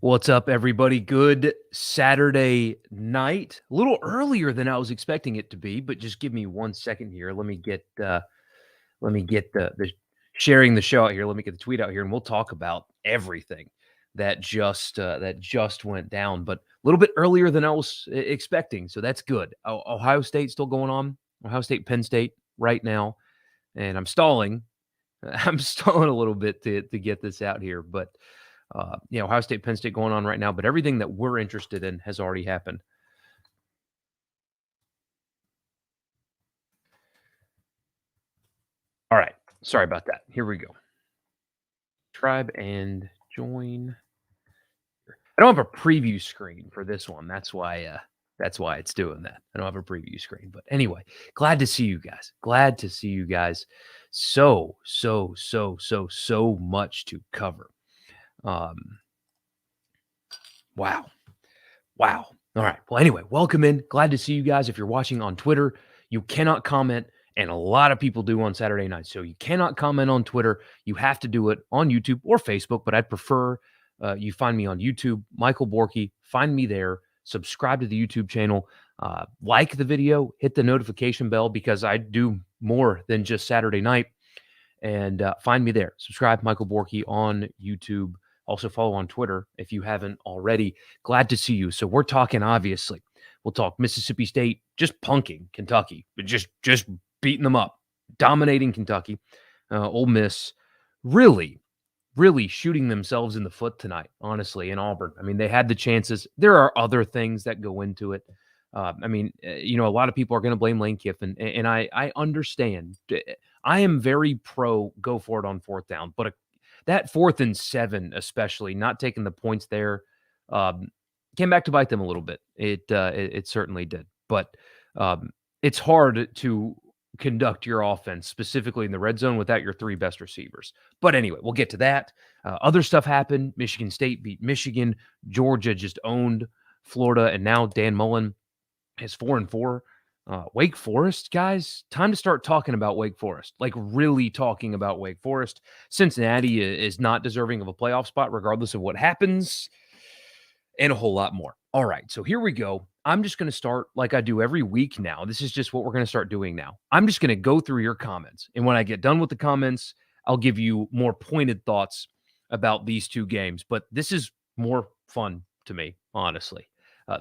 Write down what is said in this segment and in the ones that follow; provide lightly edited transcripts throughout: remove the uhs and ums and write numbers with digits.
What's up, everybody? Good Saturday night. A little earlier than I was expecting it to be, but just give me 1 second here. Let me get the sharing the show out here. Let me get the tweet out here, and we'll talk about everything that just went down. But a little bit earlier than I was expecting, so that's good. Ohio State still going on. Ohio State, Penn State right now, and I'm stalling. I'm stalling a little bit to get this out here, but Ohio State, Penn State going on right now, but everything that we're interested in has already happened. All right. Sorry about that. Here we go. Tribe and join. I don't have a preview screen for this one. That's why it's doing that. I don't have a preview screen. But anyway, glad to see you guys. Glad to see you guys. So much to cover. Wow. All right. Well, anyway, welcome in. Glad to see you guys. If you're watching on Twitter, you cannot comment, and a lot of people do on Saturday nights. So you cannot comment on Twitter. You have to do it on YouTube or Facebook, but I'd prefer you find me on YouTube, Michael Borkey. Find me there. Subscribe to the YouTube channel. Like the video. Hit the notification bell because I do more than just Saturday night. And find me there. Subscribe, Michael Borkey, on YouTube. Also follow on Twitter if you haven't already. Glad to see you. So we're talking, obviously. We'll talk Mississippi State just punking Kentucky, but just beating them up, dominating Kentucky. Ole Miss really shooting themselves in the foot tonight, honestly, in Auburn. I mean, they had the chances. There are other things that go into it. A lot of people are going to blame Lane Kiffin, and I understand. I am very pro go for it on fourth down, but that 4th and 7, especially not taking the points there, came back to bite them a little bit. It certainly did. But it's hard to conduct your offense, specifically in the red zone, without your 3 best receivers. But anyway, we'll get to that. Other stuff happened. Michigan State beat Michigan. Georgia just owned Florida, and now Dan Mullen is 4-4. Wake Forest, guys, time to start talking about Wake Forest, like really talking about Wake Forest. Cincinnati is not deserving of a playoff spot, regardless of what happens, and a whole lot more. All right, so here we go. I'm just going to start like I do every week now. This is just what we're going to start doing now. I'm just going to go through your comments, and when I get done with the comments, I'll give you more pointed thoughts about these 2 games. But this is more fun to me, honestly.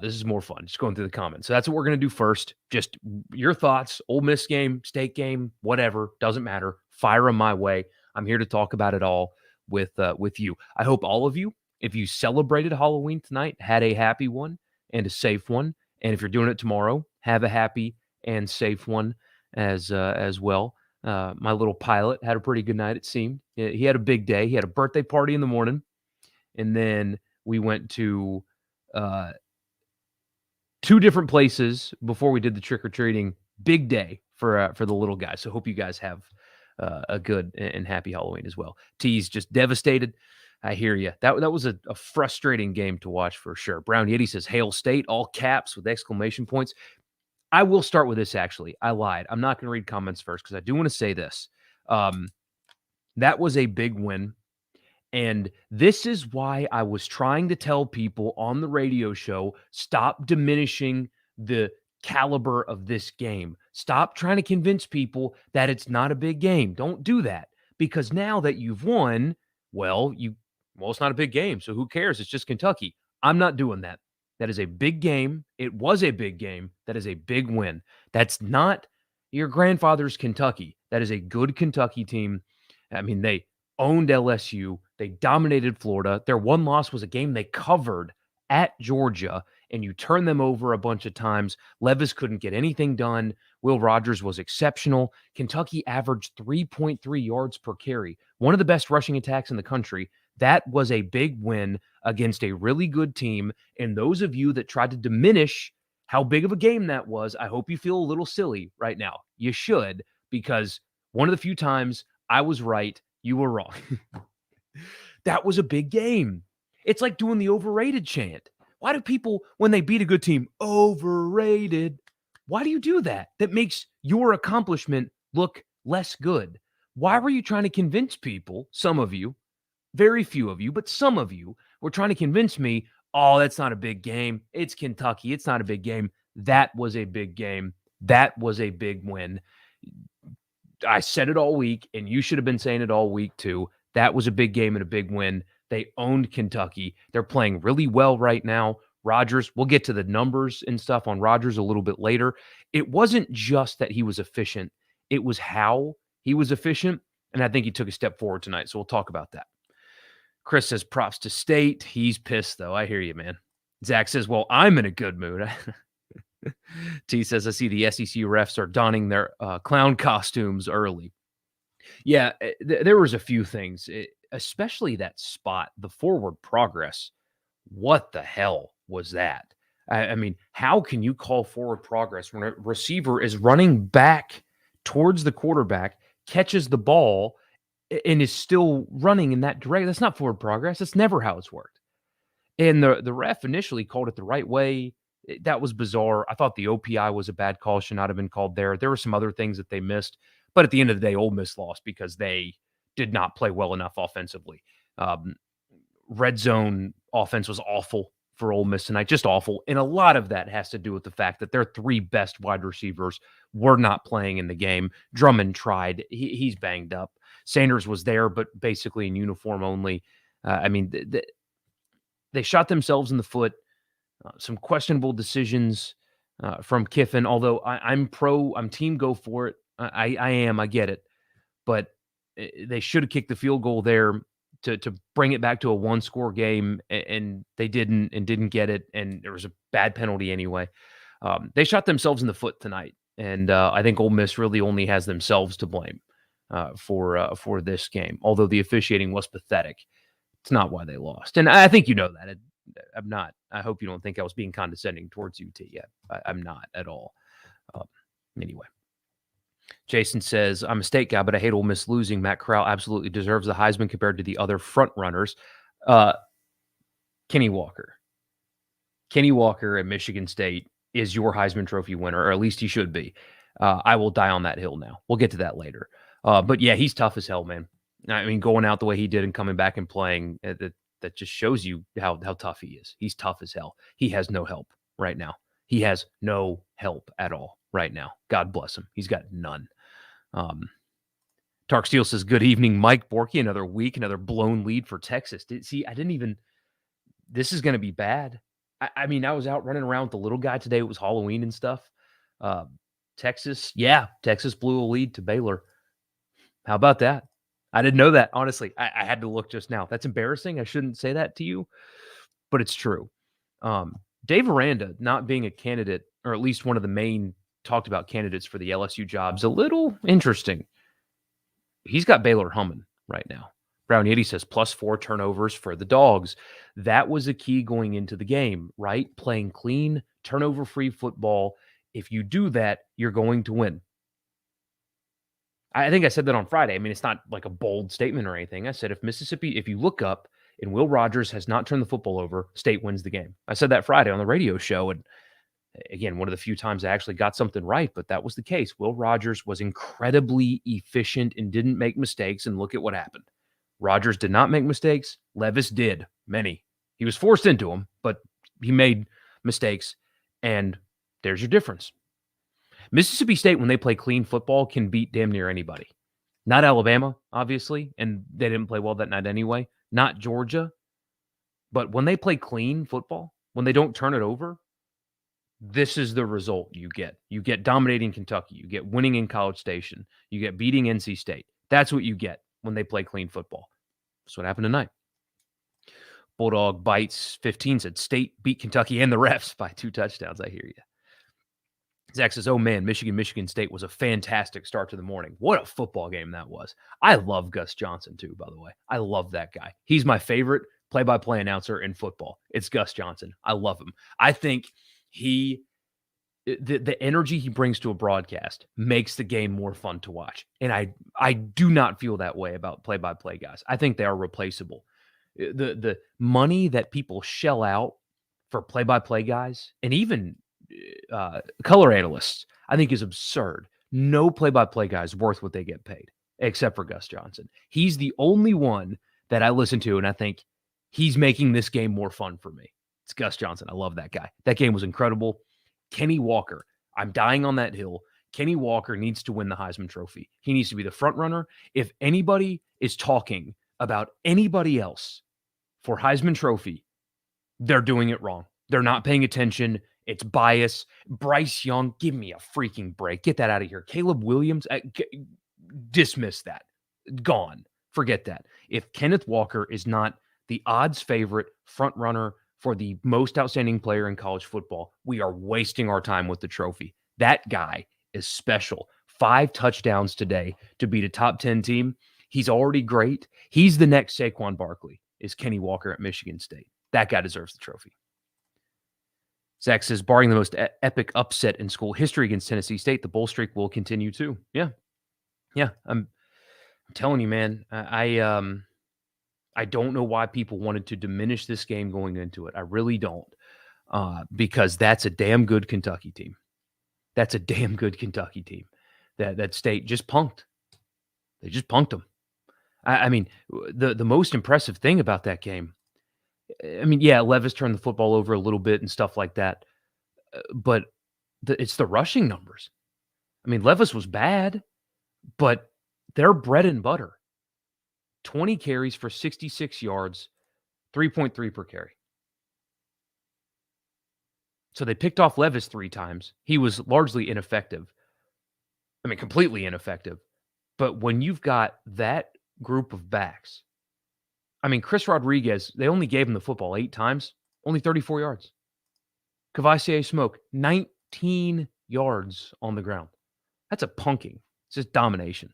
This is more fun, just going through the comments. So that's what we're going to do first. Just your thoughts, Ole Miss game, State game, whatever, doesn't matter. Fire them my way. I'm here to talk about it all with you. I hope all of you, if you celebrated Halloween tonight, had a happy one and a safe one. And if you're doing it tomorrow, have a happy and safe one as well. My little pilot had a pretty good night, it seemed. He had a big day. He had a birthday party in the morning. And then we went to 2 different places before we did the trick-or-treating. Big day for the little guy. So hope you guys have a good and happy Halloween as well. T's just devastated. I hear you. That was a frustrating game to watch for sure. Brown Yeti says, Hail State, all caps with exclamation points. I will start with this, actually. I lied. I'm not going to read comments first because I do want to say this. That was a big win. And this is why I was trying to tell people on the radio show, stop diminishing the caliber of this game. Stop trying to convince people that it's not a big game. Don't do that. Because now that you've won, it's not a big game. So who cares? It's just Kentucky. I'm not doing that. That is a big game. It was a big game. That is a big win. That's not your grandfather's Kentucky. That is a good Kentucky team. I mean, they owned LSU. They dominated Florida. Their one loss was a game they covered at Georgia, and you turn them over a bunch of times. Levis couldn't get anything done. Will Rogers was exceptional. Kentucky averaged 3.3 yards per carry, one of the best rushing attacks in the country. That was a big win against a really good team. And those of you that tried to diminish how big of a game that was, I hope you feel a little silly right now. You should, because one of the few times I was right, you were wrong. That was a big game. It's like doing the overrated chant. Why do people, when they beat a good team, overrated? Why do you do that? That makes your accomplishment look less good. Why were you trying to convince people, some of you, very few of you, but some of you were trying to convince me, oh, that's not a big game. It's Kentucky. It's not a big game. That was a big game. That was a big win. I said it all week, and you should have been saying it all week too. That was a big game and a big win. They owned Kentucky. They're playing really well right now. Rodgers, we'll get to the numbers and stuff on Rodgers a little bit later. It wasn't just that he was efficient. It was how he was efficient, and I think he took a step forward tonight, so we'll talk about that. Chris says props to State. He's pissed, though. I hear you, man. Zach says, well, I'm in a good mood. T says, I see the SEC refs are donning their clown costumes early. Yeah, there was a few things, especially that spot, the forward progress. What the hell was that? I mean, how can you call forward progress when a receiver is running back towards the quarterback, catches the ball, and is still running in that direction? That's not forward progress. That's never how it's worked. And the ref initially called it the right way. That was bizarre. I thought the OPI was a bad call, should not have been called there. There were some other things that they missed. But at the end of the day, Ole Miss lost because they did not play well enough offensively. Red zone offense was awful for Ole Miss tonight, just awful. And a lot of that has to do with the fact that their three best wide receivers were not playing in the game. Drummond tried. He's banged up. Sanders was there, but basically in uniform only. I mean, they shot themselves in the foot. Some questionable decisions from Kiffin, although I'm team go for it. I am. I get it. But they should have kicked the field goal there to bring it back to a one-score game, and they didn't get it, and there was a bad penalty anyway. They shot themselves in the foot tonight, and I think Ole Miss really only has themselves to blame for this game, although the officiating was pathetic. It's not why they lost, and I think you know that. I'm not. I hope you don't think I was being condescending towards UT yet. I'm not at all. Anyway. Jason says, I'm a State guy, but I hate Ole Miss losing. Matt Corral absolutely deserves the Heisman compared to the other front runners. Kenny Walker. Kenny Walker at Michigan State is your Heisman Trophy winner, or at least he should be. I will die on that hill now. We'll get to that later. But yeah, he's tough as hell, man. I mean, going out the way he did and coming back and playing, that just shows you how tough he is. He's tough as hell. He has no help right now. He has no help at all right now. God bless him. He's got none. Tark Steele says, good evening, Mike Borkey. Another week, another blown lead for Texas. This is going to be bad. I mean, I was out running around with the little guy today. It was Halloween and stuff. Texas blew a lead to Baylor. How about that? I didn't know that, honestly. I had to look just now. That's embarrassing. I shouldn't say that to you, but it's true. Dave Aranda not being a candidate, or at least one of the main talked about candidates for the LSU jobs, a little interesting. He's got Baylor humming right now. Brown Yeti says +4 turnovers for the Dogs. That was a key going into the game, right? Playing clean, turnover-free football. If you do that, you're going to win. I think I said that on Friday. I mean, it's not like a bold statement or anything. I said, if you look up and Will Rogers has not turned the football over, State wins the game. I said that Friday on the radio show. And again, one of the few times I actually got something right, but that was the case. Will Rogers was incredibly efficient and didn't make mistakes. And look at what happened. Rogers did not make mistakes. Levis did many. He was forced into them, but he made mistakes. And there's your difference. Mississippi State, when they play clean football, can beat damn near anybody. Not Alabama, obviously, and they didn't play well that night anyway. Not Georgia. But when they play clean football, when they don't turn it over, this is the result you get. You get dominating Kentucky. You get winning in College Station. You get beating NC State. That's what you get when they play clean football. That's what happened tonight. Bulldog Bites 15 said State beat Kentucky and the refs by 2 touchdowns. I hear you. Zach says, oh man, Michigan State was a fantastic start to the morning. What a football game that was. I love Gus Johnson too, by the way. I love that guy. He's my favorite play-by-play announcer in football. It's Gus Johnson. I love him. I think the energy he brings to a broadcast makes the game more fun to watch. And I do not feel that way about play-by-play guys. I think they are replaceable. The money that people shell out for play-by-play guys, and even color analysts, I think is absurd. No play-by-play guy is worth what they get paid, except for Gus Johnson. He's the only one that I listen to and I think he's making this game more fun for me. It's Gus Johnson. I love that guy. That game was incredible. Kenny Walker. I'm dying on that hill. Kenny Walker needs to win the Heisman Trophy. He needs to be the front runner. If anybody is talking about anybody else for Heisman Trophy, they're doing it wrong. They're not paying attention. It's bias. Bryce Young, give me a freaking break. Get that out of here. Caleb Williams, dismiss that. Gone. Forget that. If Kenneth Walker is not the odds favorite front runner for the most outstanding player in college football, we are wasting our time with the trophy. That guy is special. 5 touchdowns today to beat a top 10 team. He's already great. He's the next Saquon Barkley, is Kenny Walker at Michigan State. That guy deserves the trophy. Zach says, barring the most epic upset in school history against Tennessee State, the bowl streak will continue too. Yeah. I'm telling you, man, I don't know why people wanted to diminish this game going into it. I really don't, because that's a damn good Kentucky team. That's a damn good Kentucky team. That State just punked. They just punked them. I mean, the most impressive thing about that game, I mean, yeah, Levis turned the football over a little bit and stuff like that, but it's the rushing numbers. I mean, Levis was bad, but they're bread and butter. 20 carries for 66 yards, 3.3 per carry. So they picked off Levis 3 times. He was largely ineffective. I mean, completely ineffective. But when you've got that group of backs, I mean, Chris Rodriguez, they only gave him the football 8 times, only 34 yards. Kavaisie Smoke, 19 yards on the ground. That's a punking. It's just domination.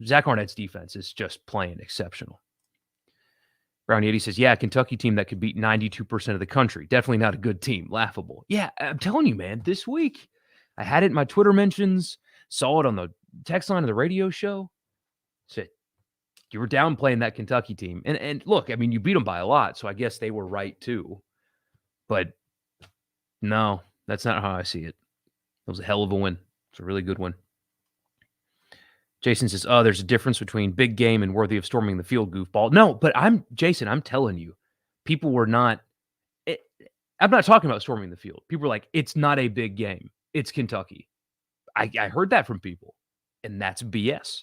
Zach Arnett's defense is just playing exceptional. Brownie Eddie says, yeah, Kentucky team that could beat 92% of the country. Definitely not a good team. Laughable. Yeah, I'm telling you, man, this week, I had it in my Twitter mentions, saw it on the text line of the radio show. Said, you were downplaying that Kentucky team. And look, I mean, you beat them by a lot, so I guess they were right too. But no, that's not how I see it. It was a hell of a win. It's a really good win. Jason says, there's a difference between big game and worthy of storming the field, goofball. No, but I'm telling you, people were not, I'm not talking about storming the field. People were like, it's not a big game. It's Kentucky. I heard that from people, and that's BS.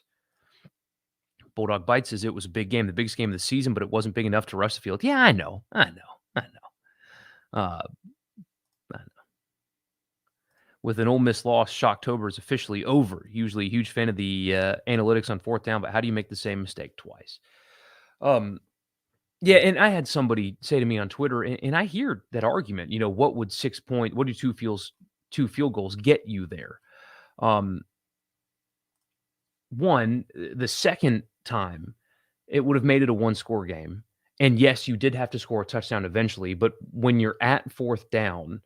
Bulldog Bite says it was a big game, the biggest game of the season, but it wasn't big enough to rush the field. Yeah, I know. With an Ole Miss loss, Shocktober is officially over. Usually a huge fan of the analytics on 4th down, but how do you make the same mistake twice? Yeah, and I had somebody say to me on Twitter, and I hear that argument, what would what do two field goals get you there? One, the second time, it would have made it a 1-score game. And yes, you did have to score a touchdown eventually, but when you're at 4th down,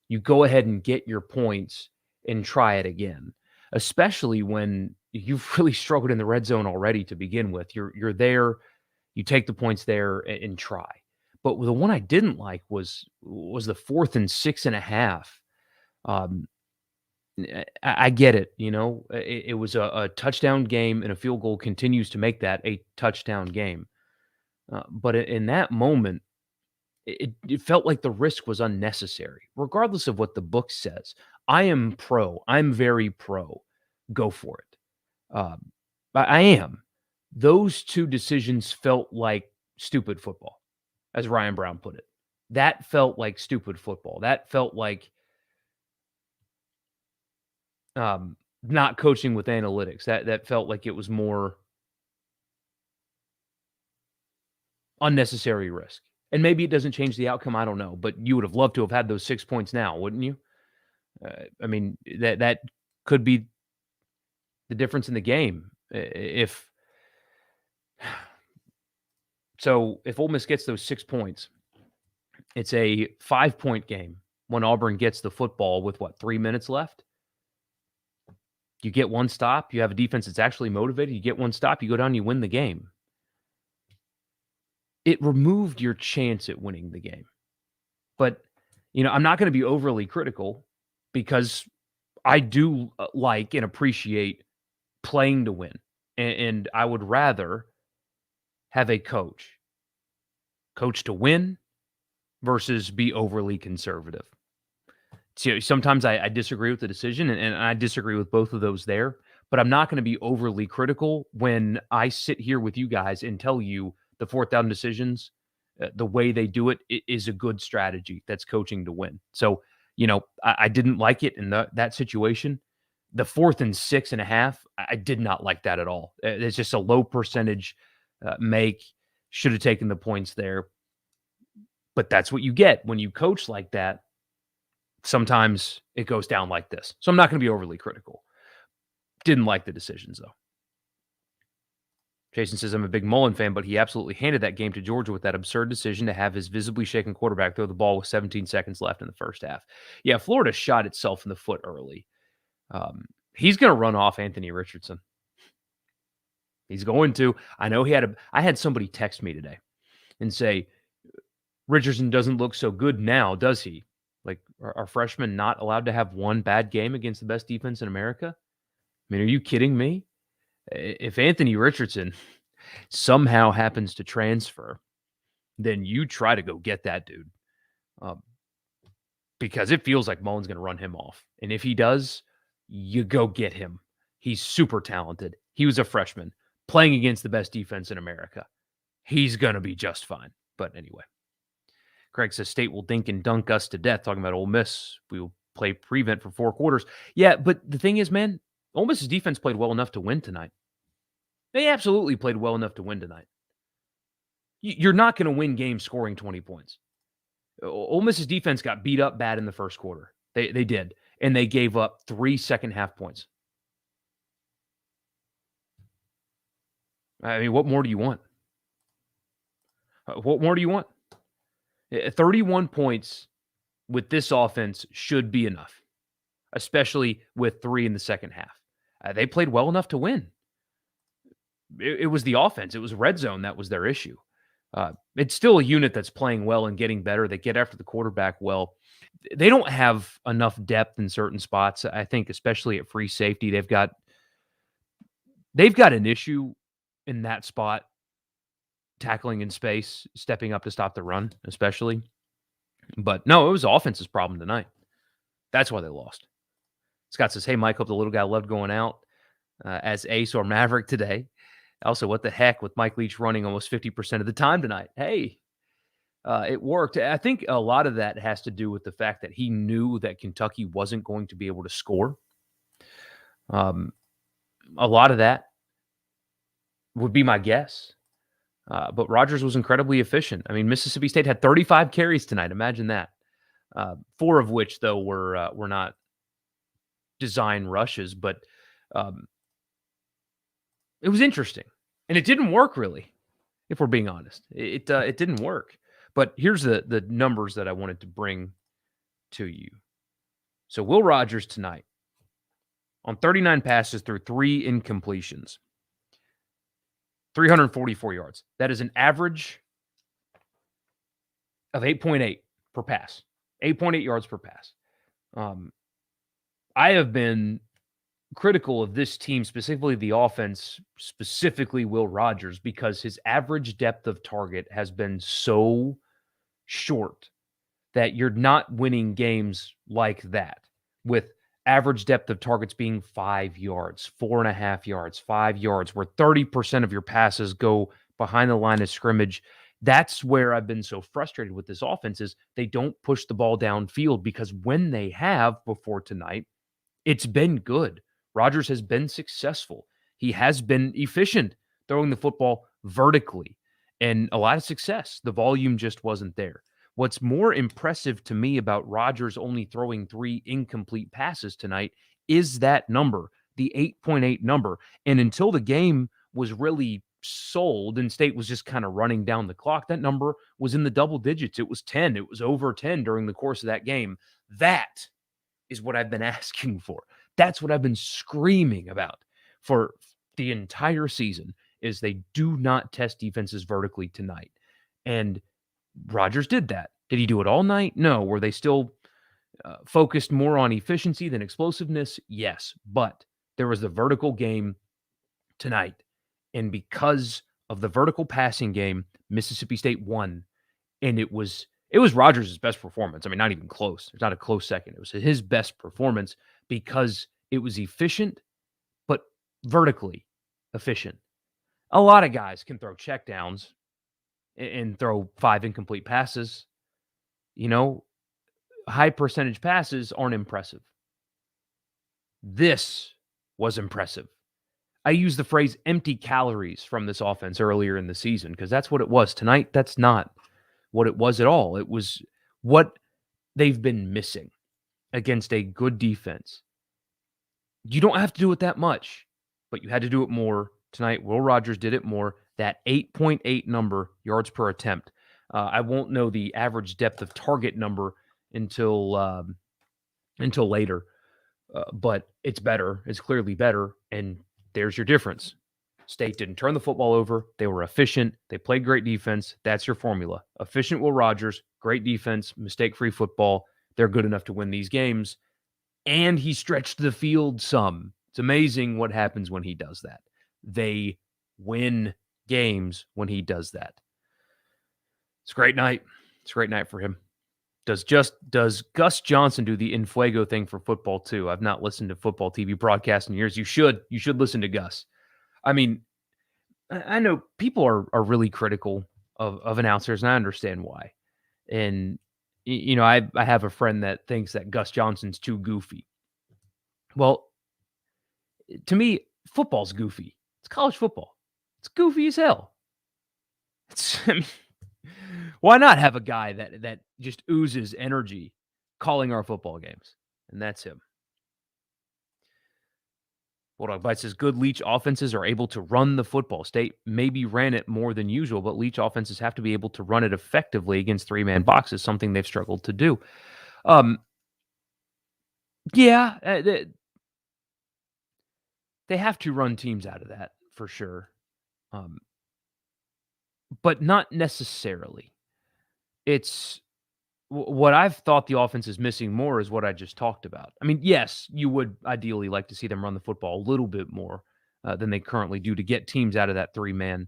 you go ahead and get your points and try it again, especially when you've really struggled in the red zone already to begin with. You're there, you take the points there and try. But the one I didn't like was the 4th and 6.5. I get it. It was a touchdown game, and a field goal continues to make that a touchdown game. But in that moment, it felt like the risk was unnecessary, regardless of what the book says. I'm very pro. Go for it. I am. Those 2 decisions felt like stupid football, as Ryan Brown put it. That felt like stupid football. That felt like not coaching with analytics. That felt like it was more unnecessary risk. And maybe it doesn't change the outcome. I don't know. But you would have loved to have had those 6 points now, wouldn't you? I mean, that could be the difference in the game. If Ole Miss gets those 6 points, it's a 5-point game when Auburn gets the football with 3 minutes left. You get one stop. You have a defense that's actually motivated. You get one stop. You go down, you win the game. It removed your chance at winning the game. But, I'm not going to be overly critical because I do like and appreciate playing to win. And I would rather have a coach to win versus be overly conservative. So sometimes I disagree with the decision, and I disagree with both of those there, but I'm not going to be overly critical when I sit here with you guys and tell you the fourth down decisions, the way they do it is a good strategy. That's coaching to win. So, I didn't like it in that situation. The 4th and 6.5, I did not like that at all. It's just a low percentage make. Should have taken the points there. But that's what you get when you coach like that. Sometimes it goes down like this. So I'm not going to be overly critical. Didn't like the decisions, though. Jason says, I'm a big Mullen fan, but he absolutely handed that game to Georgia with that absurd decision to have his visibly shaken quarterback throw the ball with 17 seconds left in the first half. Yeah, Florida shot itself in the foot early. He's going to run off Anthony Richardson. He's going to. I know I had somebody text me today and say, Richardson doesn't look so good now, does he? Like, are freshmen not allowed to have one bad game against the best defense in America? I mean, are you kidding me? If Anthony Richardson somehow happens to transfer, then you try to go get that dude. Because it feels like Mullen's going to run him off. And if he does, you go get him. He's super talented. He was a freshman playing against the best defense in America. He's going to be just fine. But anyway. Craig says State will dink and dunk us to death, talking about Ole Miss. We will play prevent for 4 quarters. Yeah, but the thing is, man, Ole Miss's defense played well enough to win tonight. They absolutely played well enough to win tonight. You're not going to win games scoring 20 points. Ole Miss's defense got beat up bad in the first quarter. They did. And they gave up 3 second-half points. I mean, what more do you want? What more do you want? 31 points with this offense should be enough, especially with 3 in the second half. They played well enough to win. It was the offense. It was red zone that was their issue. It's still a unit that's playing well and getting better. They get after the quarterback well. They don't have enough depth in certain spots. I think, especially at free safety, they've got an issue in that spot. Tackling in space, stepping up to stop the run, especially. But no, it was the offense's problem tonight. That's why they lost. Scott says, hey, Mike, hope the little guy loved going out as ace or maverick today. Also, what the heck with Mike Leach running almost 50% of the time tonight? Hey, it worked. I think a lot of that has to do with the fact that he knew that Kentucky wasn't going to be able to score. A lot of that would be my guess. But Rogers was incredibly efficient. I mean, Mississippi State had 35 carries tonight. Imagine that. 4 of which, though, were not design rushes. But it was interesting. And it didn't work, really, if we're being honest. It didn't work. But here's the numbers that I wanted to bring to you. So Will Rogers tonight, on 39 passes, threw 3 incompletions. 344 yards. That is an average of 8.8 per pass. 8.8 yards per pass. I have been critical of this team, specifically the offense, specifically Will Rogers, because his average depth of target has been so short that you're not winning games like that with average depth of targets being 5 yards, 4.5 yards, 5 yards, where 30% of your passes go behind the line of scrimmage. That's where I've been so frustrated with this offense is they don't push the ball downfield, because when they have before tonight, it's been good. Rodgers has been successful. He has been efficient throwing the football vertically and a lot of success. The volume just wasn't there. What's more impressive to me about Rodgers only throwing 3 incomplete passes tonight is that number, the 8.8 number. And until the game was really sold and State was just kind of running down the clock, that number was in the double digits. It was 10. It was over 10 during the course of that game. That is what I've been asking for. That's what I've been screaming about for the entire season, is they do not test defenses vertically tonight. And Rodgers did that. Did he do it all night? No. Were they still focused more on efficiency than explosiveness? Yes. But there was the vertical game tonight. And because of the vertical passing game, Mississippi State won, and it was Rodgers' best performance. I mean, not even close. There's not a close second. It was his best performance because it was efficient, but vertically efficient. A lot of guys can throw checkdowns and throw 5 incomplete passes. High percentage passes aren't impressive. This was impressive. I used the phrase empty calories from this offense earlier in the season because that's what it was. Tonight, that's not what it was at all. It was what they've been missing against a good defense. You don't have to do it that much, but you had to do it more. Tonight, Will Rogers did it more. That 8.8 number, yards per attempt. I won't know the average depth of target number until later, but it's better. It's clearly better, and there's your difference. State didn't turn the football over. They were efficient. They played great defense. That's your formula. Efficient Will Rogers, great defense, mistake-free football. They're good enough to win these games. And he stretched the field some. It's amazing what happens when he does that. They win games when he does that. It's a great night. It's a great night for him. Does Gus Johnson do the Infuego thing for football too? I've not listened to football TV broadcasts in years. You should listen to Gus. I mean, I know people are really critical of announcers, and I understand why. And I have a friend that thinks that Gus Johnson's too goofy. Well, to me, football's goofy. It's college football. It's goofy as hell. Why not have a guy that just oozes energy calling our football games? And that's him. Bulldog Bite says, good Leach offenses are able to run the football. State maybe ran it more than usual, but Leach offenses have to be able to run it effectively against 3-man boxes, something they've struggled to do. They have to run teams out of that for sure. But not necessarily. It's what I've thought the offense is missing more is what I just talked about. I mean, yes, you would ideally like to see them run the football a little bit more than they currently do to get teams out of that three-man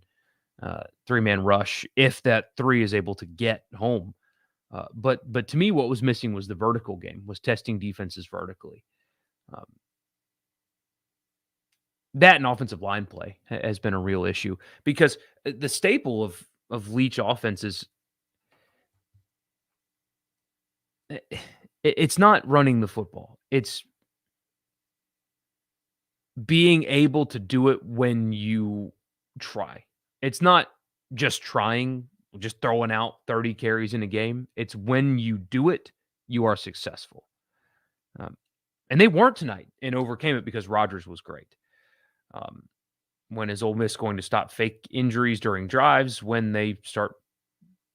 rush if that 3 is able to get home. But to me, what was missing was the vertical game, was testing defenses vertically. That and offensive line play has been a real issue because the staple of Leach offenses, it's not running the football. It's being able to do it when you try. It's not just trying, just throwing out 30 carries in a game. It's when you do it, you are successful. And they weren't tonight and overcame it because Rodgers was great. When is Ole Miss going to stop fake injuries during drives when they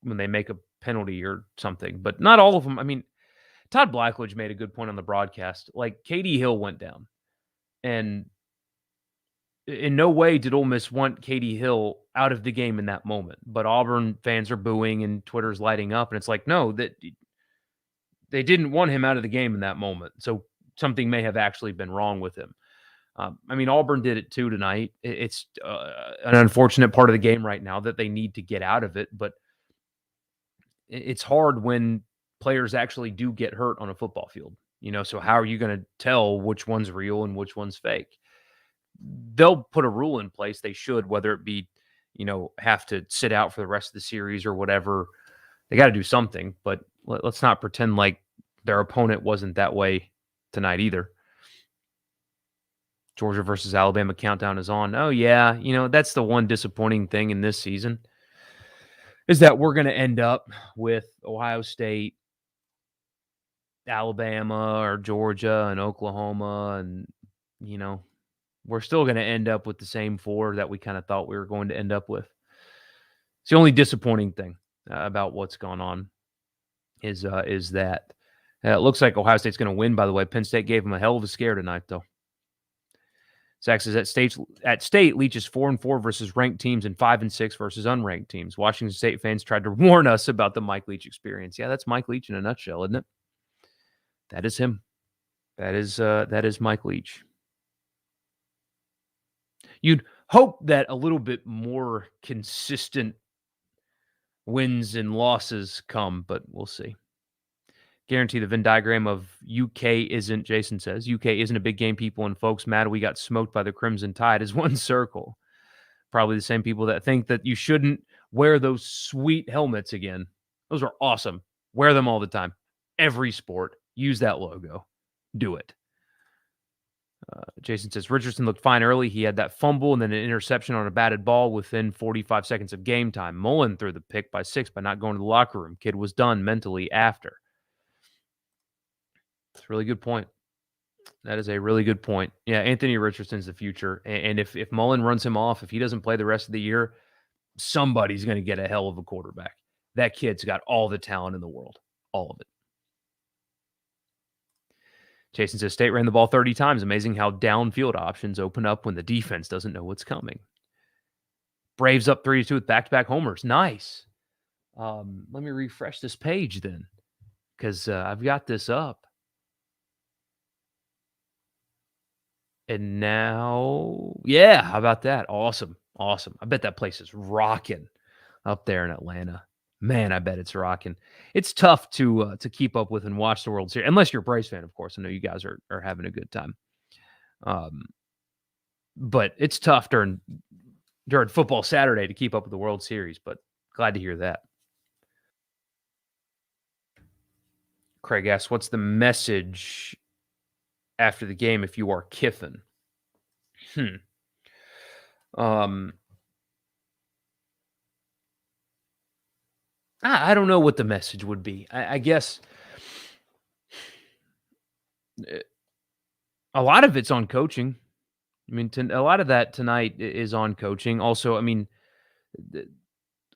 make a penalty or something? But not all of them. I mean, Todd Blackledge made a good point on the broadcast. Like, Katie Hill went down, and in no way did Ole Miss want Katie Hill out of the game in that moment. But Auburn fans are booing and Twitter's lighting up, and it's like, no, that they didn't want him out of the game in that moment. So something may have actually been wrong with him. I mean, Auburn did it too tonight. It's an unfortunate part of the game right now that they need to get out of it, but it's hard when players actually do get hurt on a football field. So how are you going to tell which one's real and which one's fake? They'll put a rule in place. They should, whether it be, have to sit out for the rest of the series or whatever. They got to do something, but let's not pretend like their opponent wasn't that way tonight either. Georgia versus Alabama countdown is on. Oh, yeah. That's the one disappointing thing in this season is that we're going to end up with Ohio State, Alabama, or Georgia and Oklahoma. And, we're still going to end up with the same 4 that we kind of thought we were going to end up with. It's the only disappointing thing about what's gone on is that. It looks like Ohio State's going to win, by the way. Penn State gave them a hell of a scare tonight, though. Sachs is at State, Leach is 4-4 versus ranked teams and 5-6 versus unranked teams. Washington State fans tried to warn us about the Mike Leach experience. Yeah, that's Mike Leach in a nutshell, isn't it? That is him. That is Mike Leach. You'd hope that a little bit more consistent wins and losses come, but we'll see. Guarantee the Venn diagram of UK isn't, Jason says, UK isn't a big game, people and folks mad we got smoked by the Crimson Tide is one circle. Probably the same people that think that you shouldn't wear those sweet helmets again. Those are awesome. Wear them all the time. Every sport. Use that logo. Do it. Jason says, Richardson looked fine early. He had that fumble and then an interception on a batted ball within 45 seconds of game time. Mullen threw the pick by 6 by not going to the locker room. Kid was done mentally after. That's a really good point. That is a really good point. Yeah, Anthony Richardson's the future. And if Mullen runs him off, if he doesn't play the rest of the year, somebody's going to get a hell of a quarterback. That kid's got all the talent in the world. All of it. Jason says, State ran the ball 30 times. Amazing how downfield options open up when the defense doesn't know what's coming. Braves up 3-2 with back-to-back homers. Nice. Let me refresh this page then, because I've got this up. And now, yeah, how about that? Awesome. Awesome. I bet that place is rocking up there in Atlanta. Man, I bet it's rocking. It's tough to keep up with and watch the World Series, unless you're a Braves fan, of course. I know you guys are having a good time. But it's tough during football Saturday to keep up with the World Series, but glad to hear that. Craig asks, what's the message after the game if you are Kiffin? I don't know what the message would be. I guess a lot of it's on coaching. I mean, a lot of that tonight is on coaching. Also, I mean,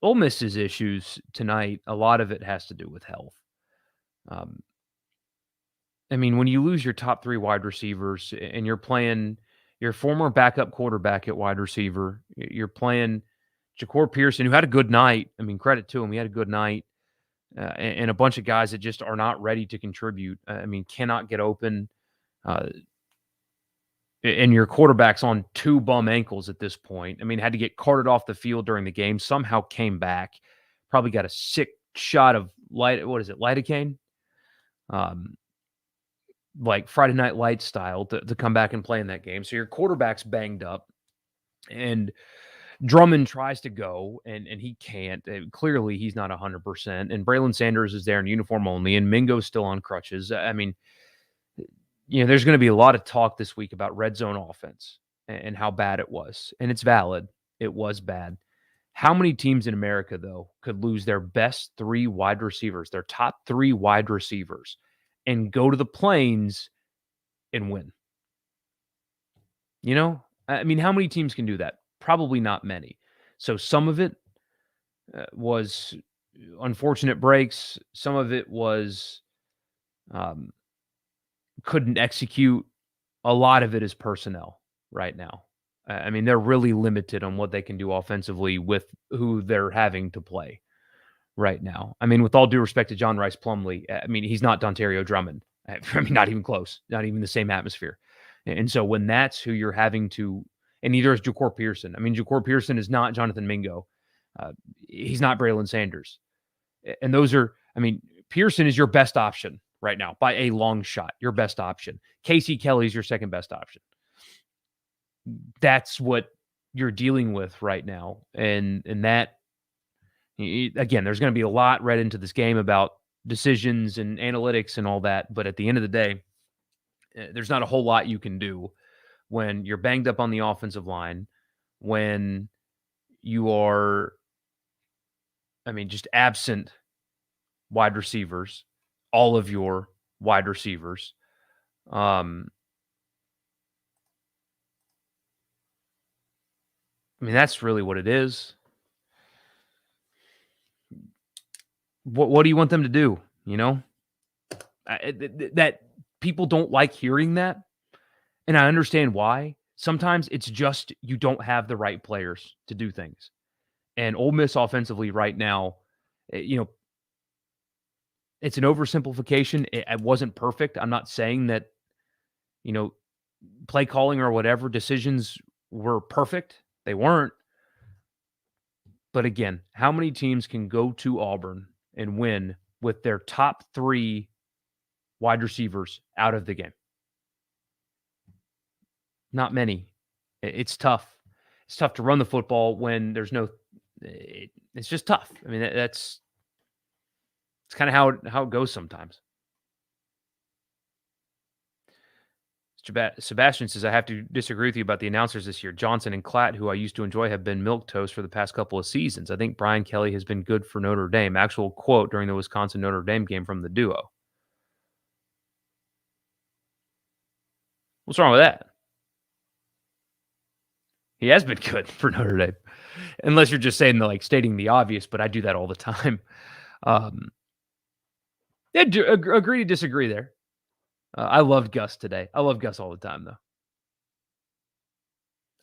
Ole Miss's issues tonight, a lot of it has to do with health. I mean, when you lose your top 3 wide receivers and you're playing your former backup quarterback at wide receiver, you're playing Ja'Cour Pearson, who had a good night. I mean, credit to him. He had a good night. And a bunch of guys that just are not ready to contribute. I mean, cannot get open. And your quarterback's on 2 bum ankles at this point. I mean, had to get carted off the field during the game. Somehow came back. Probably got a sick shot of lidocaine? Like Friday Night Lights style to come back and play in that game. So your quarterback's banged up. And Drummond tries to go, and he can't. Clearly, he's not 100%. And Braylon Sanders is there in uniform only, and Mingo's still on crutches. I mean, there's going to be a lot of talk this week about red zone offense and how bad it was. And it's valid. It was bad. How many teams in America, though, could lose their best 3 wide receivers, their top 3 wide receivers, and go to the Plains and win? I mean, how many teams can do that? Probably not many. So some of it was unfortunate breaks. Some of it was couldn't execute. A lot of it is personnel right now. I mean, they're really limited on what they can do offensively with who they're having to play right now. I mean, with all due respect to John Rice Plumlee, I mean, he's not Dontario Drummond. I mean, not even close, not even the same atmosphere. And so when that's who you're having to, and neither is Ja'Cour Pearson. I mean, Ja'Cour Pearson is not Jonathan Mingo. He's not Braylon Sanders. And those are, I mean, Pearson is your best option right now by a long shot, your best option. Casey Kelly is your second best option. That's what you're dealing with right now. And that, again, there's going to be a lot read into this game about decisions and analytics and all that. But at the end of the day, there's not a whole lot you can do when you're banged up on the offensive line, when you are, I mean, just absent wide receivers, all of your wide receivers. I mean, that's really what it is. What do you want them to do? That people don't like hearing that. And I understand why. Sometimes it's just you don't have the right players to do things. And Ole Miss offensively right now, it's an oversimplification. It wasn't perfect. I'm not saying that, play calling or whatever decisions were perfect. They weren't. But again, how many teams can go to Auburn and win with their top 3 wide receivers out of the game? Not many. It's tough. It's tough to run the football when there's no it's just tough. I mean, it's kind of how it goes sometimes. Sebastian says, I have to disagree with you about the announcers this year. Johnson and Klatt, who I used to enjoy, have been milquetoast for the past couple of seasons. I think Brian Kelly has been good for Notre Dame. Actual quote during the Wisconsin-Notre Dame game from the duo. What's wrong with that? He has been good for Notre Dame. Unless you're just saying stating the obvious, but I do that all the time. Yeah, agree to disagree there. I loved Gus today. I love Gus all the time, though.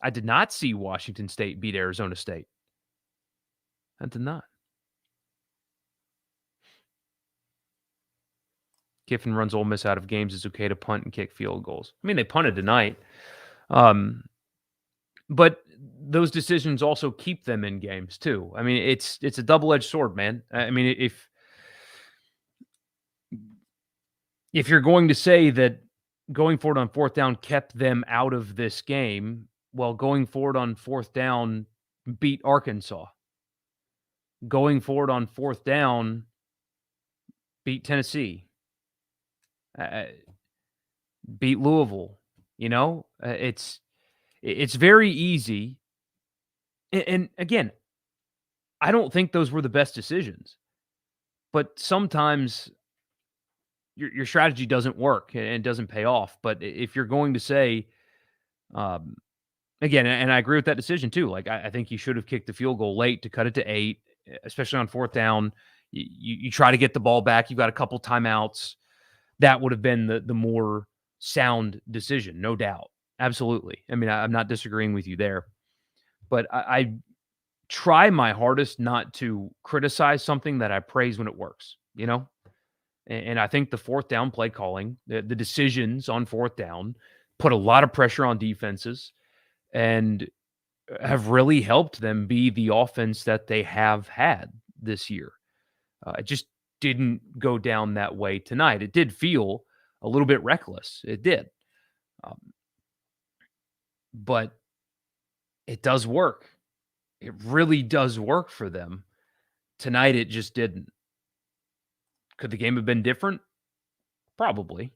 I did not see Washington State beat Arizona State. I did not. Kiffin runs Ole Miss out of games. It's okay to punt and kick field goals. I mean, they punted tonight. But those decisions also keep them in games, too. I mean, it's a double-edged sword, man. I mean, if you're going to say that going forward on 4th down kept them out of this game, well, going forward on 4th down beat Arkansas. Going forward on 4th down beat Tennessee. Beat Louisville. You know, it's very easy. And again, I don't think those were the best decisions. But sometimes your strategy doesn't work and doesn't pay off. But if you're going to say, again, and I agree with that decision too. I think you should have kicked the field goal late to cut it to 8, especially on 4th down. You try to get the ball back. You've got a couple timeouts. That would have been the more sound decision, no doubt. Absolutely. I mean, I'm not disagreeing with you there. But I try my hardest not to criticize something that I praise when it works, you know? And I think the 4th down play calling, the decisions on 4th down put a lot of pressure on defenses and have really helped them be the offense that they have had this year. It just didn't go down that way tonight. It did feel a little bit reckless. It did. But it does work. It really does work for them. Tonight, it just didn't. Could the game have been different? Probably.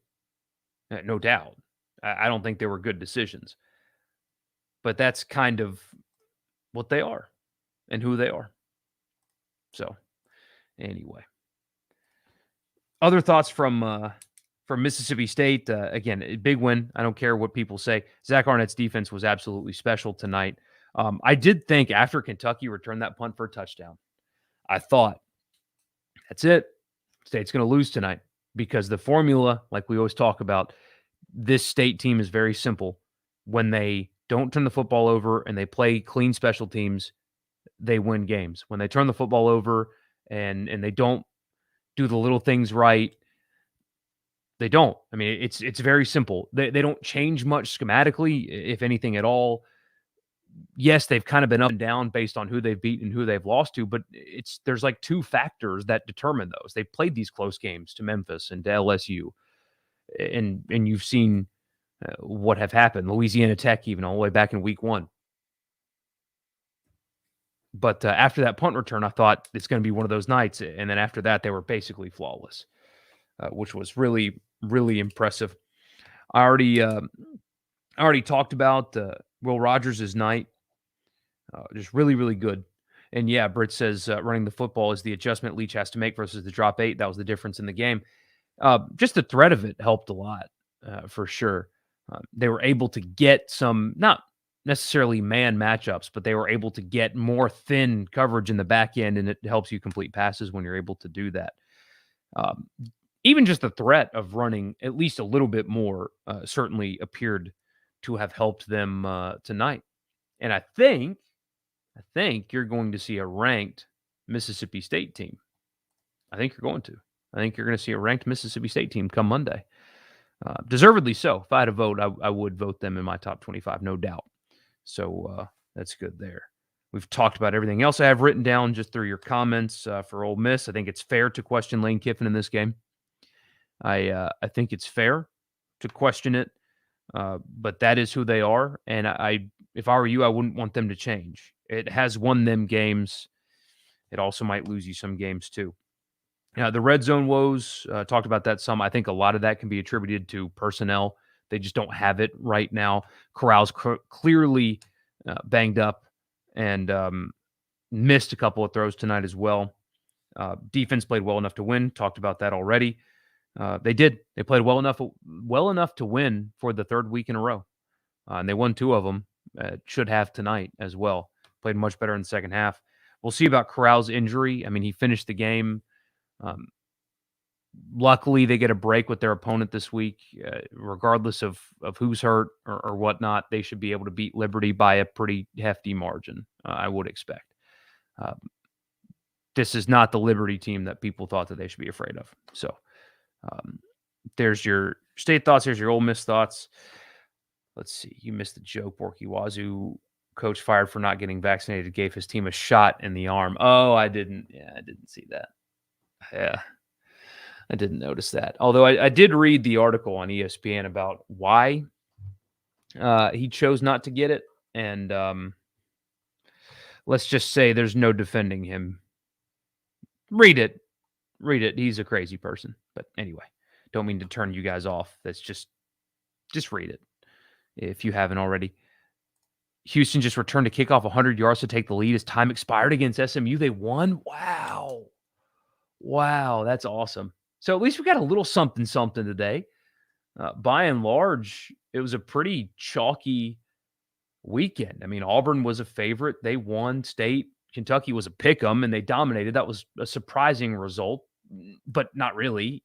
No doubt. I don't think they were good decisions. But that's kind of what they are and who they are. So, anyway. Other thoughts from Mississippi State. Again, a big win. I don't care what people say. Zach Arnett's defense was absolutely special tonight. I did think after Kentucky returned that punt for a touchdown, I thought, that's it. State's going to lose tonight because the formula, like we always talk about, this State team is very simple. When they don't turn the football over and they play clean special teams, they win games. When they turn the football over and they don't do the little things right, they don't. I mean, it's very simple. They don't change much schematically, if anything at all. Yes, they've kind of been up and down based on who they've beaten and who they've lost to, but there's 2 factors that determine those. They've played these close games to Memphis and to LSU, and you've seen what have happened. Louisiana Tech, even all the way back in week 1. But after that punt return, I thought it's going to be one of those nights, and then after that, they were basically flawless, which was really, really impressive. I already talked about Will Rogers' night. Just really, really good. And yeah, Britt says running the football is the adjustment Leach has to make versus the drop 8. That was the difference in the game. Just the threat of it helped a lot, for sure. They were able to get some, not necessarily man matchups, but they were able to get more thin coverage in the back end, and it helps you complete passes when you're able to do that. Even just the threat of running at least a little bit more certainly appeared to have helped them tonight. And I think you're going to see a ranked Mississippi State team. I think you're going to. I think you're going to see a ranked Mississippi State team come Monday. Deservedly so. If I had a vote, I would vote them in my top 25, no doubt. So That's good there. We've talked about everything else I have written down just through your comments for Ole Miss. I think it's fair to question Lane Kiffin in this game. I think it's fair to question it, but that is who they are. And if I were you, I wouldn't want them to change. It has won them games. It also might lose you some games too. The red zone woes, talked about that some. I think a lot of that can be attributed to personnel. They just don't have it right now. Corral's clearly banged up and missed a couple of throws tonight as well. Defense played well enough to win. Talked about that already. They did. They played well enough to win for the third week in a row. And they won 2 of them. Should have tonight as well. Played much better in the second half. We'll see about Corral's injury. I mean, he finished the game. Luckily, they get a break with their opponent this week. Regardless of who's hurt or whatnot, they should be able to beat Liberty by a pretty hefty margin, I would expect. This is not the Liberty team that people thought that they should be afraid of. So there's your state thoughts. Here's your Ole Miss thoughts. Let's see. You missed the joke. Borkey Wazoo coach fired for not getting vaccinated gave his team a shot in the arm. Oh, I didn't. Yeah, I didn't see that. Yeah, I didn't notice that. Although I did read the article on ESPN about why he chose not to get it. And let's just say there's no defending him. Read it. He's a crazy person. But anyway, don't mean to turn you guys off. That's just read it if you haven't already. Houston just returned a kickoff 100 yards to take the lead as time expired against SMU. They won. Wow, that's awesome. So at least we got a little something today. By and large, it was a pretty chalky weekend. I mean, Auburn was a favorite. They won. State, Kentucky was a pick 'em, and they dominated. That was a surprising result, but not really,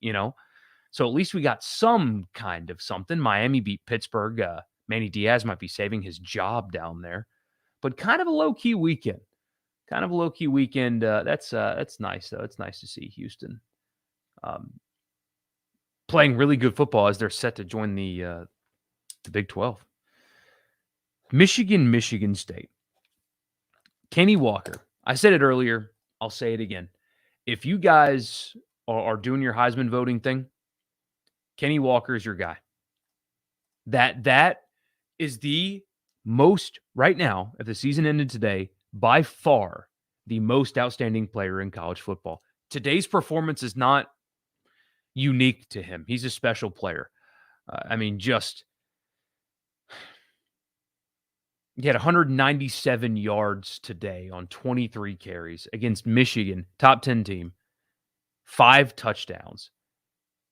So at least we got some kind of something. Miami beat Pittsburgh. Manny Diaz might be saving his job down there. But kind of a low-key weekend. That's nice, though. It's nice to see Houston playing really good football as they're set to join the Big 12. Michigan State. Kenny Walker. I said it earlier. I'll say it again. If you guys are doing your Heisman voting thing, Kenny Walker is your guy. That is the most, right now, if the season ended today, by far the most outstanding player in college football. Today's performance is not unique to him. He's a special player. He had 197 yards today on 23 carries against Michigan, top 10 team, 5 touchdowns.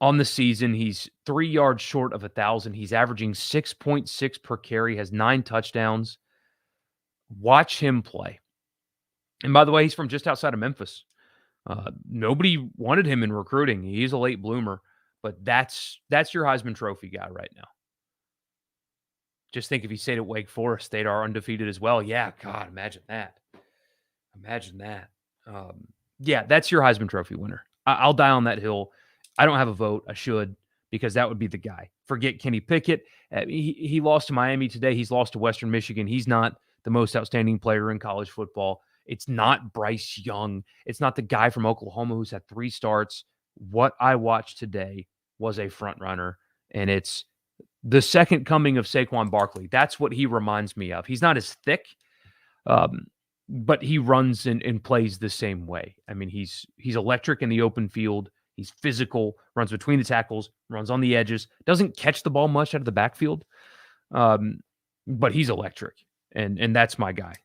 On the season, he's 3 yards short of 1,000. He's averaging 6.6 per carry, has 9 touchdowns. Watch him play. And by the way, he's from just outside of Memphis. Nobody wanted him in recruiting. He's a late bloomer, but that's your Heisman Trophy guy right now. Just think if he stayed at Wake Forest, they'd are undefeated as well. Yeah, God, imagine that. Yeah, that's your Heisman Trophy winner. I'll die on that hill. I don't have a vote. I should, because that would be the guy. Forget Kenny Pickett. He lost to Miami today. He's lost to Western Michigan. He's not the most outstanding player in college football. It's not Bryce Young. It's not the guy from Oklahoma who's had 3 starts. What I watched today was a front runner, and it's the second coming of Saquon Barkley. That's what he reminds me of. He's not as thick, but he runs and plays the same way. I mean, he's electric in the open field. He's physical, runs between the tackles, runs on the edges, doesn't catch the ball much out of the backfield, but he's electric, and that's my guy.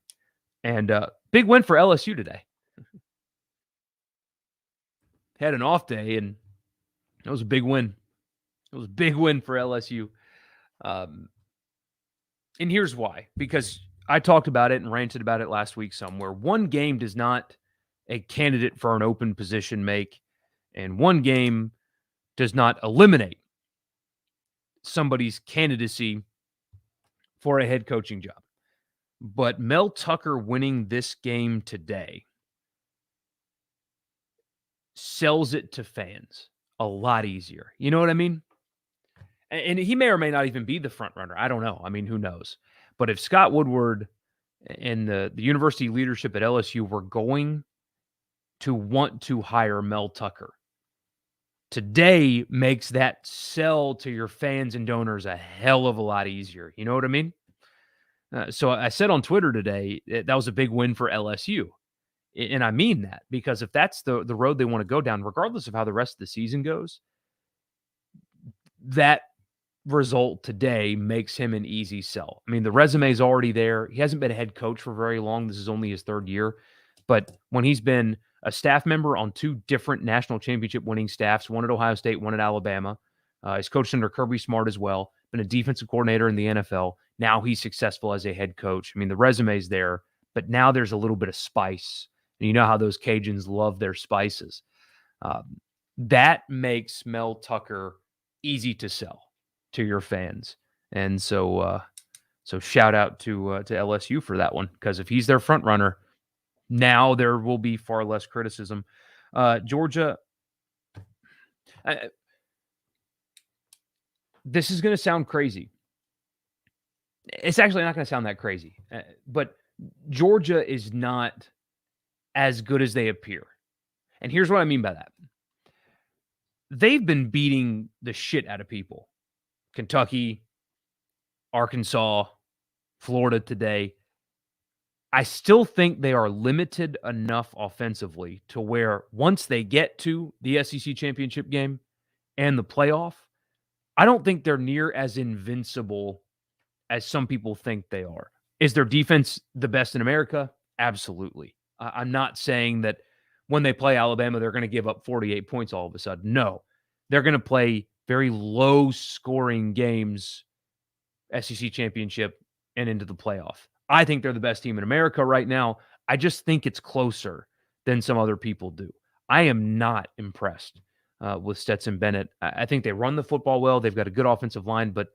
And big win for LSU today. Had an off day, and it was a big win. It was a big win for LSU. And here's why. Because I talked about it and ranted about it last week somewhere. One game does not a candidate for an open position make, and one game does not eliminate somebody's candidacy for a head coaching job. But Mel Tucker winning this game today sells it to fans a lot easier. You know what I mean? And he may or may not even be the front runner. I don't know. I mean, who knows? But if Scott Woodward and the university leadership at LSU were going to want to hire Mel Tucker. Today makes that sell to your fans and donors a hell of a lot easier. You know what I mean? So I said on Twitter today that was a big win for LSU. And I mean that, because if that's the road they want to go down, regardless of how the rest of the season goes, that result today makes him an easy sell. I mean, the resume is already there. He hasn't been a head coach for very long. This is only his third year. But when he's been a staff member on two different national championship winning staffs, one at Ohio State, one at Alabama, he's coached under Kirby Smart as well, been a defensive coordinator in the NFL. Now he's successful as a head coach. I mean, the resume's there, but now there's a little bit of spice. And you know how those Cajuns love their spices. That makes Mel Tucker easy to sell to your fans. And so shout out to LSU for that one, because if he's their front runner, now there will be far less criticism. Georgia, this is going to sound crazy. It's actually not going to sound that crazy, but Georgia is not as good as they appear. And here's what I mean by that. They've been beating the shit out of people. Kentucky, Arkansas, Florida today. I still think they are limited enough offensively to where once they get to the SEC championship game and the playoff, I don't think they're near as invincible as some people think they are. Is their defense the best in America? Absolutely. I'm not saying that when they play Alabama, they're going to give up 48 points all of a sudden. No, they're going to play very low scoring games, SEC championship and into the playoff. I think they're the best team in America right now. I just think it's closer than some other people do. I am not impressed with Stetson Bennett. I think they run the football well. They've got a good offensive line, but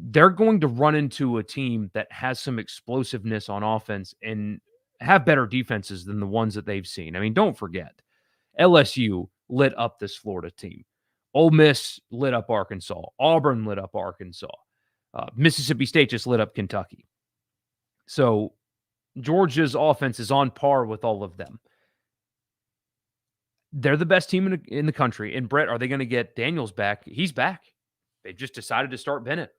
they're going to run into a team that has some explosiveness on offense and have better defenses than the ones that they've seen. I mean, don't forget, LSU lit up this Florida team. Ole Miss lit up Arkansas. Auburn lit up Arkansas. Mississippi State just lit up Kentucky. So Georgia's offense is on par with all of them. They're the best team in the country. And Brett, are they going to get Daniels back? He's back. They just decided to start Bennett.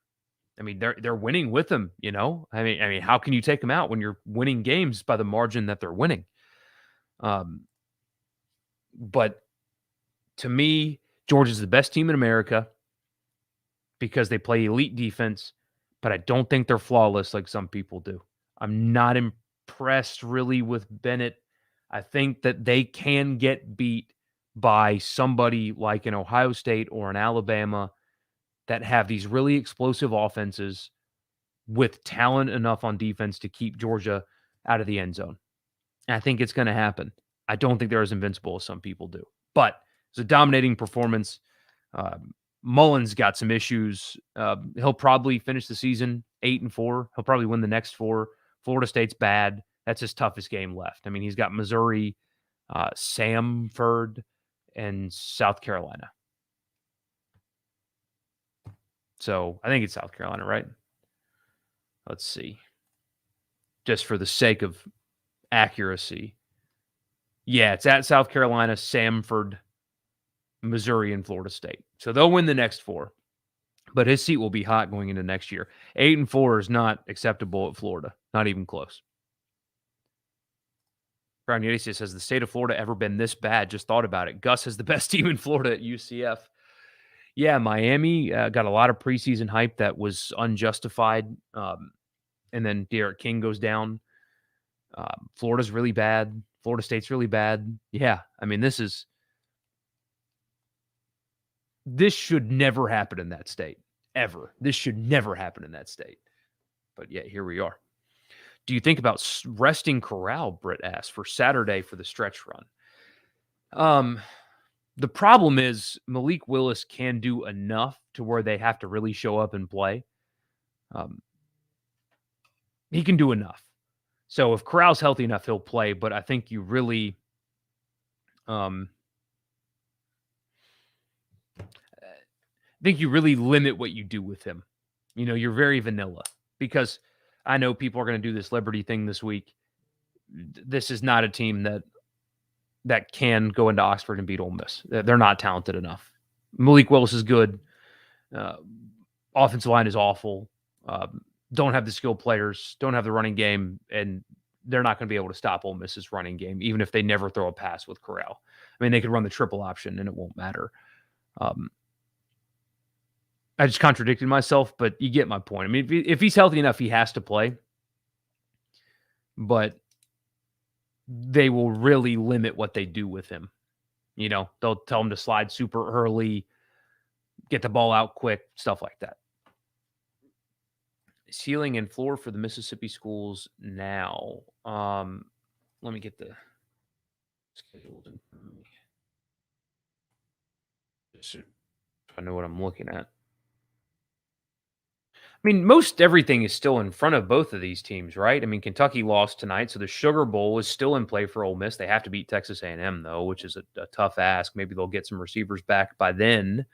I mean, they're winning with him, you know? I mean, how can you take them out when you're winning games by the margin that they're winning? But to me, Georgia's the best team in America because they play elite defense, but I don't think they're flawless like some people do. I'm not impressed really with Bennett. I think that they can get beat by somebody like an Ohio State or an Alabama that have these really explosive offenses with talent enough on defense to keep Georgia out of the end zone. And I think it's going to happen. I don't think they're as invincible as some people do. But it's a dominating performance. Mullen's got some issues. He'll probably finish the season 8-4. He'll probably win the next 4. Florida State's bad. That's his toughest game left. I mean, he's got Missouri, Samford, and South Carolina. So I think it's South Carolina, right? Let's see. Just for the sake of accuracy. Yeah, it's at South Carolina, Samford, Missouri, and Florida State. So they'll win the next 4. But his seat will be hot going into next year. 8-4 is not acceptable at Florida. Not even close. Brown Yeti says, has the state of Florida ever been this bad? Just thought about it. Gus has the best team in Florida at UCF. Yeah, Miami got a lot of preseason hype that was unjustified. And then Derek King goes down. Florida's really bad. Florida State's really bad. Yeah, I mean, this should never happen in that state. Ever. This should never happen in that state. But yeah, here we are. Do you think about resting Corral, Britt asked, for Saturday for the stretch run? The problem is Malik Willis can do enough to where they have to really show up and play. He can do enough. So if Corral's healthy enough, he'll play. But I think you really, limit what you do with him. You know, you're very vanilla because I know people are going to do this Liberty thing this week. This is not a team that can go into Oxford and beat Ole Miss. They're not talented enough. Malik Willis is good. Offensive line is awful. Don't have the skilled players, don't have the running game, and they're not going to be able to stop Ole Miss's running game, even if they never throw a pass with Corral. I mean, they could run the triple option, and it won't matter. I just contradicted myself, but you get my point. I mean, if he's healthy enough, he has to play. But they will really limit what they do with him. You know, they'll tell him to slide super early, get the ball out quick, stuff like that. Ceiling and floor for the Mississippi schools now. Let me get the schedule in front of me. Just so I know what I'm looking at. I mean, most everything is still in front of both of these teams, right? I mean, Kentucky lost tonight, so the Sugar Bowl is still in play for Ole Miss. They have to beat Texas A&M, though, which is a tough ask. Maybe they'll get some receivers back by then.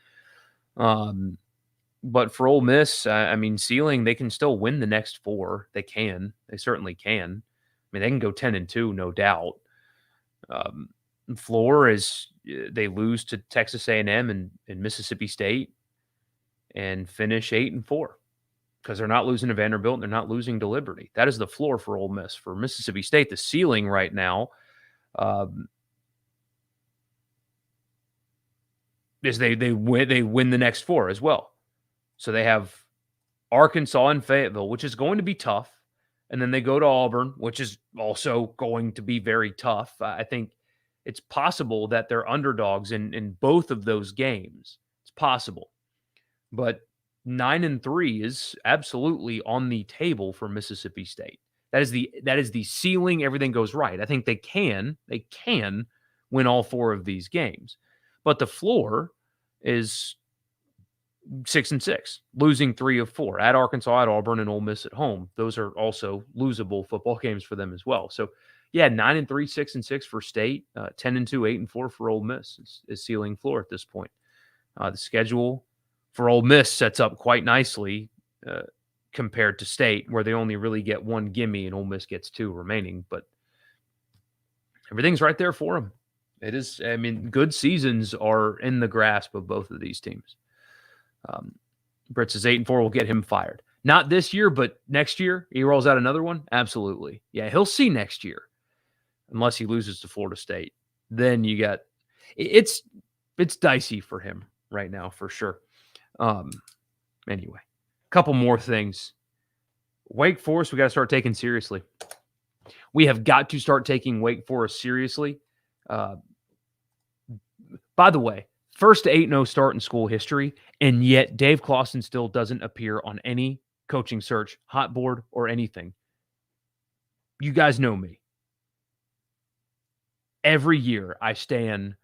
But for Ole Miss, I mean, ceiling, they can still win the next 4. They can. They certainly can. I mean, they can go 10-2, no doubt. Floor is they lose to Texas A&M and Mississippi State and finish 8-4. Because they're not losing to Vanderbilt and they're not losing to Liberty. That is the floor for Ole Miss. For Mississippi State, the ceiling right now is they win the next 4 as well. So they have Arkansas and Fayetteville, which is going to be tough. And then they go to Auburn, which is also going to be very tough. I think it's possible that they're underdogs in both of those games. It's possible. But 9-3 is absolutely on the table for Mississippi State. That is the ceiling. Everything goes right. I think they can win all 4 of these games, but the floor is 6-6, losing 3 of 4 at Arkansas, at Auburn, and Ole Miss at home. Those are also losable football games for them as well. So, yeah, 9-3, 6-6 for State, 10-2, 8-4 for Ole Miss is ceiling floor at this point. The schedule for Ole Miss sets up quite nicely compared to State, where they only really get 1 gimme and Ole Miss gets 2 remaining. But everything's right there for them. It is. I mean, good seasons are in the grasp of both of these teams. Britt says 8-4 will get him fired. Not this year, but next year he rolls out another one. Absolutely, yeah, he'll see next year, unless he loses to Florida State. Then you got it's dicey for him right now for sure. Anyway, a couple more things. Wake Forest, we got to start taking seriously. We have got to start taking Wake Forest seriously. By the way, first 8-0 start in school history, and yet Dave Clawson still doesn't appear on any coaching search, hot board, or anything. You guys know me. Every year I stand.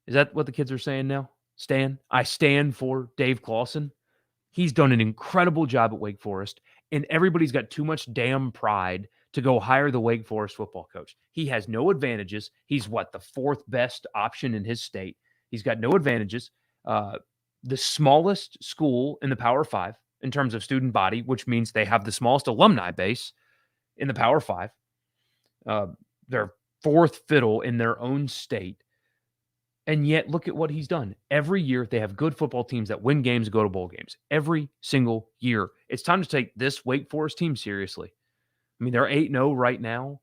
Is that what the kids are saying now? I stand for Dave Clawson. He's done an incredible job at Wake Forest, and everybody's got too much damn pride to go hire the Wake Forest football coach. He has no advantages. He's the 4th best option in his state. He's got no advantages. The smallest school in the Power 5 in terms of student body, which means they have the smallest alumni base in the Power 5. They're 4th fiddle in their own state. And yet, look at what he's done. Every year, they have good football teams that win games and go to bowl games. Every single year. It's time to take this Wake Forest team seriously. I mean, they're 8-0 right now.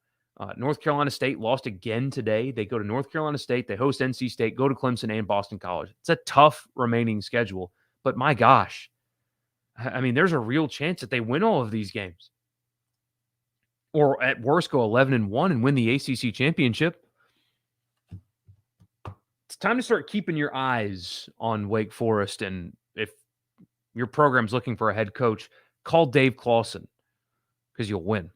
North Carolina State lost again today. They go to North Carolina State. They host NC State, go to Clemson and Boston College. It's a tough remaining schedule. But my gosh, I mean, there's a real chance that they win all of these games. Or at worst, go 11-1 and win the ACC championship. It's time to start keeping your eyes on Wake Forest. And if your program's looking for a head coach, call Dave Clawson because you'll win.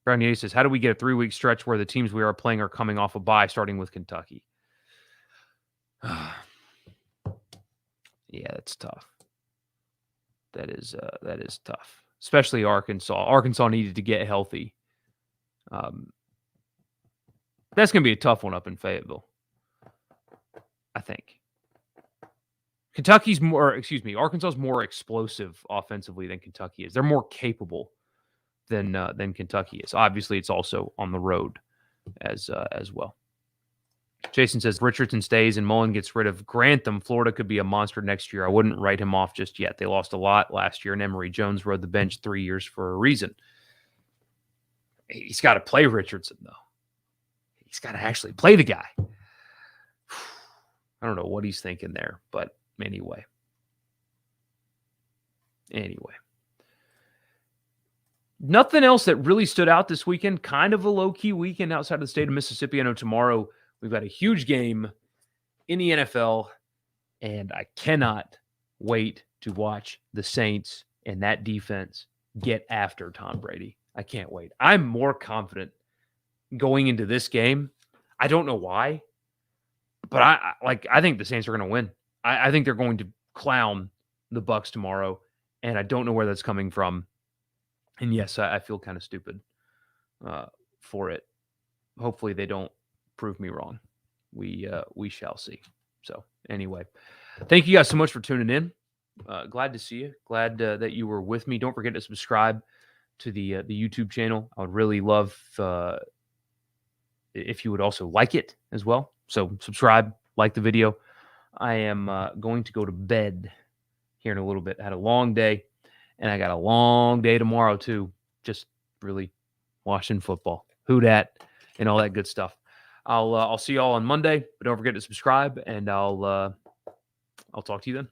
Brownie says, how do we get a 3-week stretch where the teams we are playing are coming off a bye, starting with Kentucky? Yeah, that's tough. That is tough, especially Arkansas. Arkansas needed to get healthy. That's going to be a tough one up in Fayetteville, I think. Arkansas is more explosive offensively than Kentucky is. They're more capable. than Kentucky is. Obviously, it's also on the road as well. Jason says Richardson stays and Mullen gets rid of Grantham. Florida could be a monster next year. I wouldn't write him off just yet. They lost a lot last year, and Emory Jones rode the bench 3 years for a reason. He's got to play Richardson, though. He's got to actually play the guy. I don't know what he's thinking there, but anyway. Nothing else that really stood out this weekend. Kind of a low-key weekend outside of the state of Mississippi. I know tomorrow we've got a huge game in the NFL, and I cannot wait to watch the Saints and that defense get after Tom Brady. I can't wait. I'm more confident going into this game. I don't know why, but I think the Saints are going to win. I think they're going to clown the Bucs tomorrow, and I don't know where that's coming from. And yes, I feel kind of stupid for it. Hopefully they don't prove me wrong. We shall see. So anyway, thank you guys so much for tuning in. Glad to see you. Glad that you were with me. Don't forget to subscribe to the YouTube channel. I would really love if you would also like it as well. So subscribe, like the video. I am going to go to bed here in a little bit. I had a long day, and I got a long day tomorrow too. Just really watching football, who dat, and all that good stuff. I'll see y'all on Monday, but don't forget to subscribe, and I'll talk to you then.